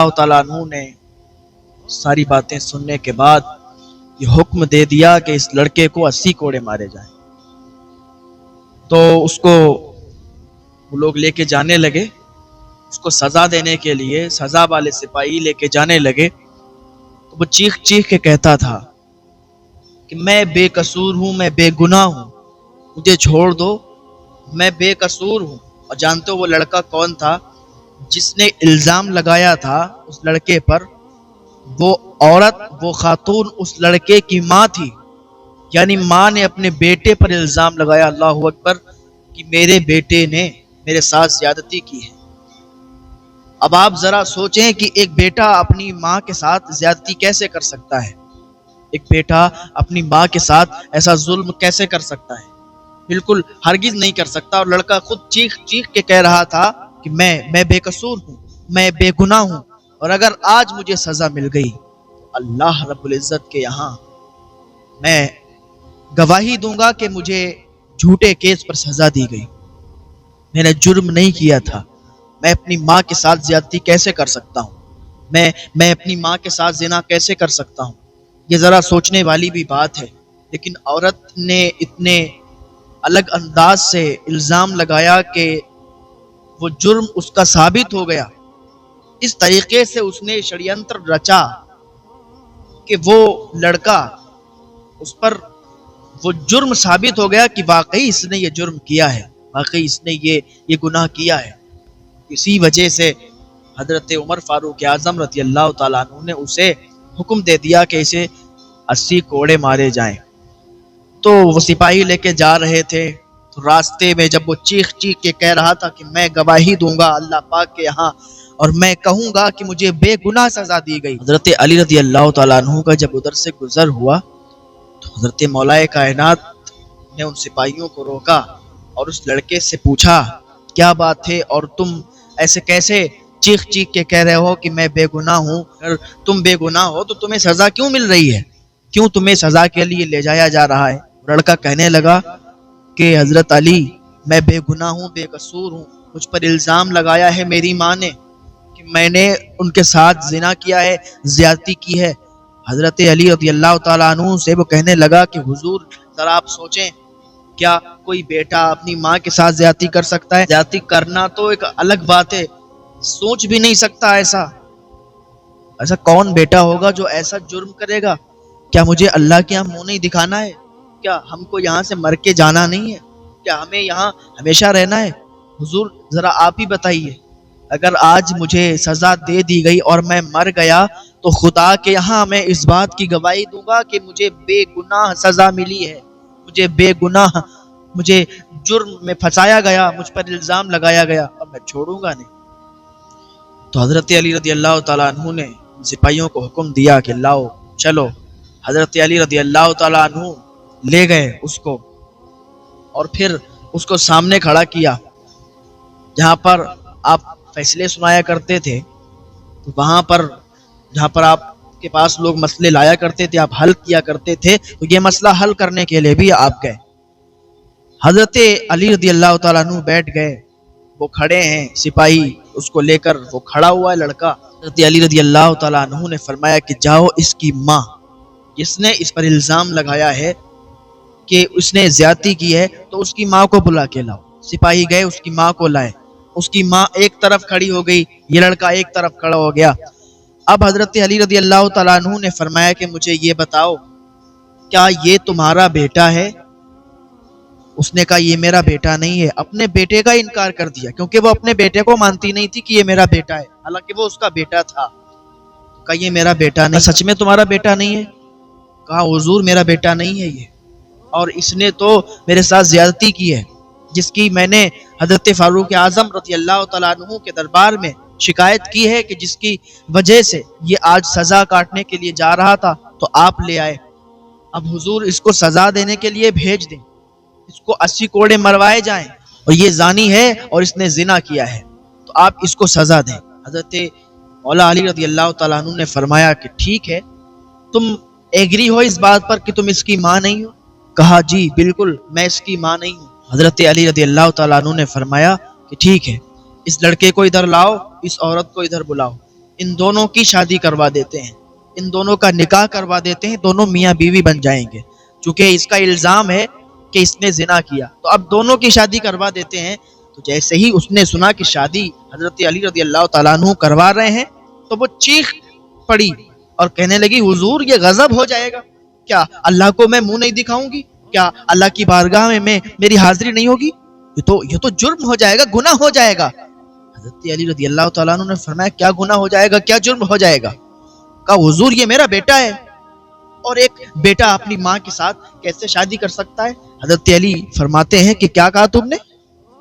اللہ تعالیٰ عنہ نے ساری باتیں سننے کے بعد یہ حکم دے دیا کہ اس لڑکے کو 80 کوڑے مارے جائیں۔ تو اس کو وہ لوگ لے کے جانے لگے، اس کو سزا دینے کے لیے سزا والے سپاہی لے کے جانے لگے۔ تو وہ چیخ چیخ کے کہتا تھا کہ میں بے قصور ہوں، میں بے گناہ ہوں، مجھے چھوڑ دو، میں بے قصور ہوں۔ اور جانتے ہو وہ لڑکا کون تھا؟ جس نے الزام لگایا تھا اس لڑکے پر، وہ عورت، وہ خاتون اس لڑکے کی ماں تھی۔ یعنی ماں نے اپنے بیٹے پر الزام لگایا، اللہ اکبر، کہ میرے بیٹے نے میرے ساتھ زیادتی کی ہے۔ اب آپ ذرا سوچیں کہ ایک بیٹا اپنی ماں کے ساتھ زیادتی کیسے کر سکتا ہے؟ ایک بیٹا اپنی ماں کے ساتھ ایسا ظلم کیسے کر سکتا ہے؟ بالکل ہرگز نہیں کر سکتا۔ اور لڑکا خود چیخ چیخ کے کہہ رہا تھا کہ میں بے قصور ہوں، میں بے گناہ ہوں، اور اگر آج مجھے سزا مل گئی تو اللہ رب العزت کے یہاں میں گواہی دوں گا کہ مجھے جھوٹے کیس پر سزا دی گئی، میں نے جرم نہیں کیا تھا، میں اپنی ماں کے ساتھ زیادتی کیسے کر سکتا ہوں، میں اپنی ماں کے ساتھ زنا کیسے کر سکتا ہوں؟ یہ ذرا سوچنے والی بھی بات ہے۔ لیکن عورت نے اتنے الگ انداز سے الزام لگایا کہ وہ جرم اس کا ثابت ہو گیا۔ اس طریقے سے اس نے شڑینتر رچا کہ وہ لڑکا، اس پر وہ جرم ثابت ہو گیا کہ واقعی اس نے یہ جرم کیا ہے، واقعی اس نے یہ گناہ کیا ہے۔ اسی وجہ سے حضرت عمر فاروق اعظم رضی اللہ تعالیٰ عنہ نے اسے حکم دے دیا کہ اسے 80 کوڑے مارے جائیں۔ تو وہ سپاہی لے کے جا رہے تھے، تو راستے میں جب وہ چیخ چیخ کے کہہ رہا تھا کہ میں گواہی دوں گا اللہ پاک کے یہاں اور میں کہوں گا کہ مجھے بے گناہ سزا دی گئی، حضرت علی رضی اللہ تعالیٰ عنہ کا جب ادھر سے گزر ہوا تو حضرت مولا کائنات نے ان سپاہیوں کو روکا اور اس لڑکے سے پوچھا کیا بات ہے، اور تم ایسے کیسے چیخ چیخ کے کہہ رہے ہو کہ میں بے گناہ ہوں؟ اگر تم بے گناہ ہو تو تمہیں سزا کیوں مل رہی ہے؟ کیوں تمہیں سزا کے لیے لے جایا جا رہا ہے؟ لڑکا کہنے لگا کہ حضرت علی، میں بے گناہ ہوں، بے قصور ہوں، مجھ پر الزام لگایا ہے میری ماں نے کہ میں نے ان کے ساتھ زنا کیا ہے، زیادتی کی ہے۔ حضرت علی رضی اللہ تعالیٰ عنہ سے وہ کہنے لگا کہ حضور ذرا آپ سوچیں، کیا کوئی بیٹا اپنی ماں کے ساتھ زیادتی کر سکتا ہے؟ زیادتی کرنا تو ایک الگ بات ہے، سوچ بھی نہیں سکتا ایسا کون بیٹا ہوگا جو ایسا جرم کرے گا؟ کیا مجھے اللہ کے یہاں منہ نہیں دکھانا ہے؟ کیا ہم کو یہاں سے مر کے جانا نہیں ہے؟ کیا ہمیں یہاں ہمیشہ رہنا ہے؟ حضور ذرا آپ ہی بتائیے، اگر آج مجھے سزا دے دی گئی اور میں مر گیا تو خدا کے یہاں میں اس بات کی گواہی دوں گا کہ مجھے بے گناہ سزا ملی ہے، مجھے بے گناہ، مجھے جرم میں پھنسایا گیا، مجھ پر الزام لگایا گیا، اور میں چھوڑوں گا نہیں۔ تو حضرت علی رضی اللہ تعالیٰ عنہ نے سپاہیوں کو حکم دیا کہ لاؤ چلو۔ حضرت علی رضی اللہ تعالیٰ عنہ لے گئے اس کو اور پھر اس کو سامنے کھڑا کیا جہاں پر آپ فیصلے سنایا کرتے تھے، تو وہاں پر جہاں پر آپ کے پاس لوگ مسئلے لایا کرتے تھے، آپ حل کیا کرتے تھے، تو یہ مسئلہ حل کرنے کے لیے بھی آپ گئے۔ حضرت علی رضی اللہ تعالیٰ عنہ بیٹھ گئے، وہ کھڑے ہیں، سپاہی اس کو لے کر وہ کھڑا ہوا ہے لڑکا۔ حضرت علی رضی اللہ تعالیٰ عنہ نے فرمایا کہ جاؤ اس کی ماں، جس نے اس پر الزام لگایا ہے کہ اس نے زیادتی کی ہے، تو اس کی ماں کو بلا کے لاؤ۔ سپاہی گئے، اس کی ماں کو لائے، اس کی ماں ایک طرف کھڑی ہو گئی، یہ لڑکا ایک طرف کھڑا ہو گیا۔ اب حضرت علی رضی اللہ تعالیٰ عنہ نے فرمایا کہ مجھے یہ بتاؤ، کیا یہ تمہارا بیٹا ہے؟ اس نے کہا یہ میرا بیٹا نہیں ہے، اپنے بیٹے کا انکار کر دیا، کیونکہ وہ اپنے بیٹے کو مانتی نہیں تھی کہ یہ میرا بیٹا ہے، حالانکہ وہ اس کا بیٹا تھا۔ کہا یہ میرا بیٹا نہیں، سچ میں تمہارا بیٹا نہیں ہے؟ کہا حضور میرا بیٹا نہیں ہے یہ، اور اس نے تو میرے ساتھ زیادتی کی ہے، جس کی میں نے حضرت فاروق اعظم رضی اللہ تعالیٰ عنہ کے دربار میں شکایت کی ہے کہ جس کی وجہ سے یہ آج سزا کاٹنے کے لیے جا رہا تھا، تو آپ لے آئے۔ اب حضور اس کو سزا دینے کے لیے بھیج دیں، اس کو 80 کوڑے مروائے جائیں، اور یہ زانی ہے اور اس نے زنا کیا ہے، تو آپ اس کو سزا دیں۔ حضرت مولا علی رضی اللہ تعالیٰ عنہ نے فرمایا کہ ٹھیک ہے، تم ایگری ہو اس بات پر کہ تم اس کی ماں نہیں ہو؟ کہا جی بالکل، میں اس کی ماں نہیں ہوں۔ حضرت علی رضی اللہ تعالیٰ عنہ نے فرمایا کہ ٹھیک ہے، اس لڑکے کو ادھر لاؤ، اس عورت کو ادھر بلاؤ۔ ان دونوں کی شادی کروا دیتے ہیں، ان دونوں کا نکاح کروا دیتے ہیں، دونوں میاں بیوی بن جائیں گے، چونکہ اس کا الزام ہے کہ اس نے زنا کیا، تو اب دونوں کی شادی کروا دیتے ہیں۔ تو جیسے ہی اس نے سنا کہ شادی حضرت علی رضی اللہ تعالیٰ عنہ کروا رہے ہیں، تو وہ چیخ پڑی اور کہنے لگی حضور یہ غضب ہو جائے گا، کیا اللہ کو میں منہ نہیں دکھاؤں گی؟ کیا اللہ کی بارگاہ میں میری حاضری نہیں ہوگی؟ یہ تو جرم ہو جائے گا، گناہ ہو جائے گا۔ حضرت علی رضی اللہ تعالیٰ عنہ نے فرمایا کیا گناہ ہو جائے گا، کیا جرم ہو جائے گا؟ کہا حضور یہ میرا بیٹا ہے، اور ایک بیٹا اپنی ماں کے ساتھ کیسے شادی کر سکتا ہے؟ حضرت علی فرماتے ہیں کہ کیا کہا تم نے،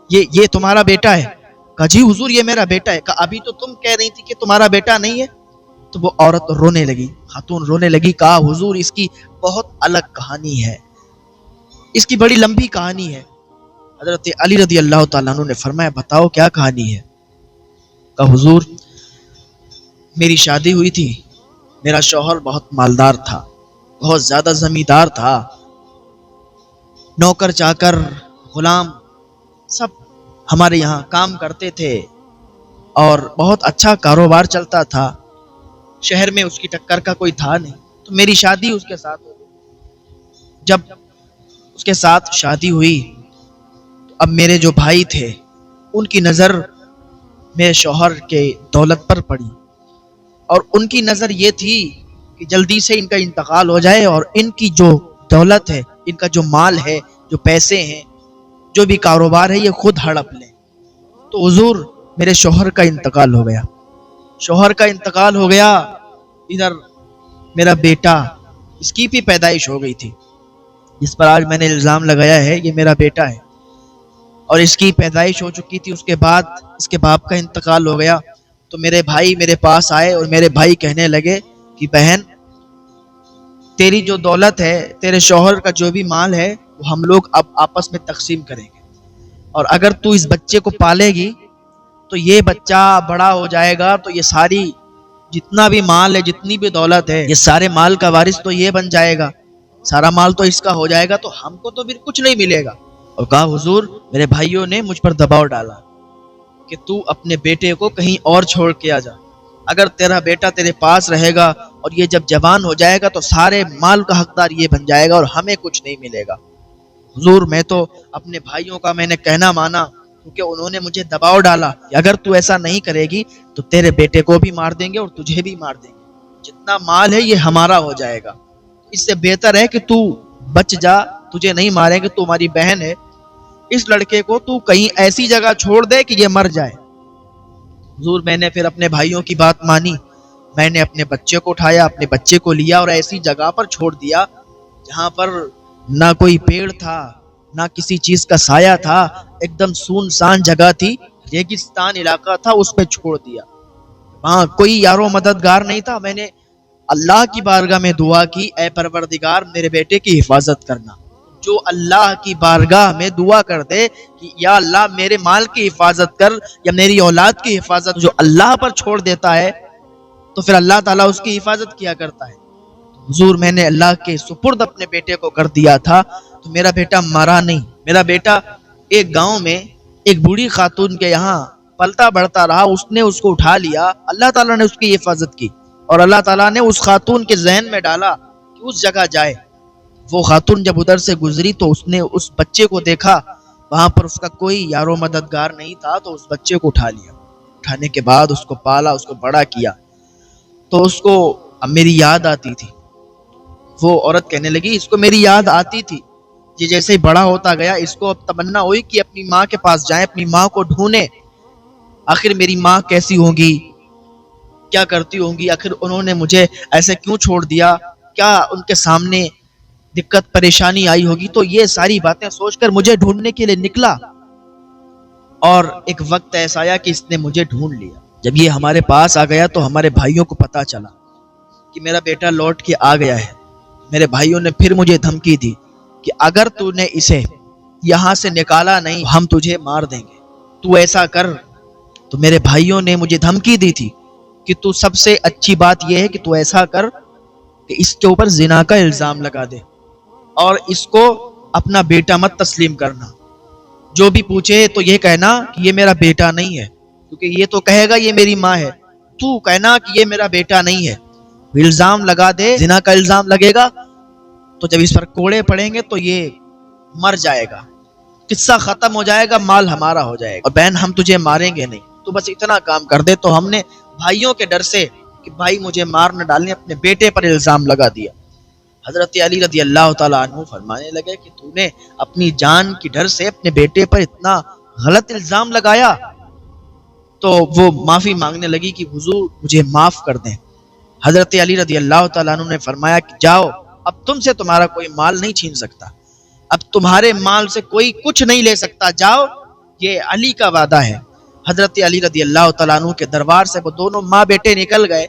یہ تمہارا بیٹا ہے؟ کہا جی حضور یہ میرا بیٹا ہے۔ کہا ابھی تو تم کہہ رہی تھی کہ تمہارا بیٹا نہیں ہے۔ تو وہ عورت رونے لگی، خاتون رونے لگی، کہا حضور اس کی بہت الگ کہانی ہے، اس کی بڑی لمبی کہانی ہے۔ حضرت علی رضی اللہ تعالیٰ عنہ نے فرمایا بتاؤ کیا کہانی ہے؟ کہا حضور میری شادی ہوئی تھی، میرا شوہر بہت مالدار تھا، بہت زیادہ زمیندار تھا، نوکر چاکر غلام سب ہمارے یہاں کام کرتے تھے اور بہت اچھا کاروبار چلتا تھا، شہر میں اس کی ٹکر کا کوئی تھا نہیں، تو میری شادی اس کے ساتھ ہو گئی۔ جب اس کے ساتھ شادی ہوئی تو اب میرے جو بھائی تھے ان کی نظر میرے شوہر کے دولت پر پڑی، اور ان کی نظر یہ تھی کہ جلدی سے ان کا انتقال ہو جائے اور ان کی جو دولت ہے، ان کا جو مال ہے، جو پیسے ہیں، جو بھی کاروبار ہے، یہ خود ہڑپ لیں۔ تو حضور میرے شوہر کا انتقال ہو گیا، شوہر کا انتقال ہو گیا، ادھر میرا بیٹا اس کی بھی پیدائش ہو گئی تھی، جس پر آج میں نے الزام لگایا ہے یہ میرا بیٹا ہے، اور اس کی پیدائش ہو چکی تھی۔ اس کے بعد اس کے باپ کا انتقال ہو گیا، تو میرے بھائی میرے پاس آئے اور میرے بھائی کہنے لگے کہ بہن تیری جو دولت ہے، تیرے شوہر کا جو بھی مال ہے، وہ ہم لوگ اب آپس میں تقسیم کریں گے، اور اگر تو اس بچے کو پالے گی تو یہ بچہ بڑا ہو جائے گا تو یہ ساری جتنا بھی مال ہے، جتنی بھی دولت ہے، یہ سارے مال کا وارث تو یہ بن جائے گا، سارا مال تو اس کا ہو جائے گا، تو ہم کو تو پھر کچھ نہیں ملے گا۔ اور کہا حضور میرے بھائیوں نے مجھ پر دباؤ ڈالا کہ تو اپنے بیٹے کو کہیں اور چھوڑ کے آ جا، اگر تیرا بیٹا تیرے پاس رہے گا اور یہ جب جوان ہو جائے گا تو سارے مال کا حقدار یہ بن جائے گا اور ہمیں کچھ نہیں ملے گا۔ حضور میں تو اپنے بھائیوں کا میں نے کہنا مانا، کیونکہ انہوں نے مجھے دباؤ ڈالا کہ اگر تو ایسا نہیں کرے گی تو تیرے بیٹے کو بھی مار دیں گے اور تجھے بھی مار دیں گے، جتنا مال ہے یہ ہمارا ہو جائے گا، اس سے بہتر ہے کہ تو بچ جا، تجھے نہیں ماریں گے، تو ہماری بہن ہے، اس لڑکے کو تو کہیں ایسی جگہ چھوڑ دے کہ یہ مر جائے۔ حضور میں نے پھر اپنے بھائیوں کی بات مانی، میں نے اپنے بچے کو اٹھایا، اپنے بچے کو لیا اور ایسی جگہ پر چھوڑ دیا جہاں پر نہ کوئی پیڑ تھا، نہ کسی چیز کا سایہ تھا، ایک دم سنسان جگہ تھی، ریگستان علاقہ تھا، اس پہ چھوڑ دیا، وہاں کوئی یارو مددگار نہیں تھا۔ میں نے اللہ کی بارگاہ میں دعا کی اے پروردگار میرے بیٹے کی حفاظت کرنا۔ جو اللہ کی بارگاہ میں دعا کر دے کہ یا اللہ میرے مال کی حفاظت کر یا میری اولاد کی حفاظت، جو اللہ پر چھوڑ دیتا ہے تو پھر اللہ تعالیٰ اس کی حفاظت کیا کرتا ہے۔ حضور میں نے اللہ کے سپرد اپنے بیٹے کو کر دیا تھا، تو میرا بیٹا مرا نہیں، میرا بیٹا ایک گاؤں میں ایک بوڑھی خاتون کے یہاں پلتا بڑھتا رہا، اس نے اس کو اٹھا لیا، اللہ تعالیٰ نے اس کی حفاظت کی، اور اللہ تعالیٰ نے اس خاتون کے ذہن میں ڈالا کہ اس جگہ جائے۔ وہ خاتون جب ادھر سے گزری تو اس نے اس بچے کو دیکھا، وہاں پر اس کا کوئی یارو مددگار نہیں تھا، تو اس بچے کو اٹھا لیا، اٹھانے کے بعد اس کو پالا، اس کو بڑا کیا، تو اس کو اب میری یاد آتی تھی۔ وہ عورت کہنے لگی اس کو میری یاد آتی تھی، یہ جیسے ہی بڑا ہوتا گیا اس کو اب تمنا ہوئی کہ اپنی ماں کے پاس جائیں، اپنی ماں کو ڈھونڈیں، آخر میری ماں کیسی ہوں گی، کیا کرتی ہوں گی، آخر انہوں نے مجھے ایسے کیوں چھوڑ دیا، کیا ان کے سامنے دقت پریشانی آئی ہوگی۔ تو یہ ساری باتیں سوچ کر مجھے ڈھونڈنے کے لیے نکلا، اور ایک وقت ایسا آیا کہ اس نے مجھے ڈھونڈ لیا۔ جب یہ ہمارے پاس آ گیا تو ہمارے بھائیوں کو پتا چلا کہ میرا بیٹا لوٹ کے آ گیا ہے۔ میرے بھائیوں نے پھر مجھے دھمکی دی کہ اگر تو نے اسے یہاں سے نکالا نہیں ہم تجھے مار دیں گے، تو ایسا کر۔ تو میرے بھائیوں نے مجھے دھمکی دی تھی کہ تو سب سے اچھی بات یہ ہے کہ تو ایسا کر کہ اس کے اوپر زنا کا الزام لگا دے، اور اس کو اپنا بیٹا مت تسلیم کرنا، جو بھی پوچھے تو یہ کہنا کہ یہ میرا بیٹا نہیں ہے، کیونکہ یہ تو کہے گا یہ میری ماں ہے، تو کہنا کہ یہ میرا بیٹا نہیں ہے، الزام لگا دے، زنا کا الزام لگے گا تو جب اس پر کوڑے پڑیں گے تو یہ مر جائے گا، قصہ ختم ہو جائے گا، مال ہمارا ہو جائے گا، اور بہن ہم تجھے ماریں گے نہیں، تو بس اتنا کام کر دے۔ تو ہم نے بھائیوں کے ڈر سے کہ بھائی مجھے مار نہ ڈالیں، اپنے بیٹے پر الزام لگا دیا۔ حضرت علی رضی اللہ تعالیٰ عنہ فرمانے لگے کہ تو نے اپنی جان کی ڈر سے اپنے بیٹے پر اتنا غلط الزام لگایا؟ تو وہ معافی مانگنے لگی کہ حضور مجھے معاف کر دیں۔ حضرت علی رضی اللہ تعالیٰ عنہ نے فرمایا کہ جاؤ، اب تم سے تمہارا کوئی مال نہیں چھین سکتا، اب تمہارے مال سے کوئی کچھ نہیں لے سکتا، جاؤ، یہ علی کا وعدہ ہے۔ حضرت علی رضی اللہ تعالیٰ عنہ کے دربار سے وہ دونوں ماں بیٹے نکل گئے۔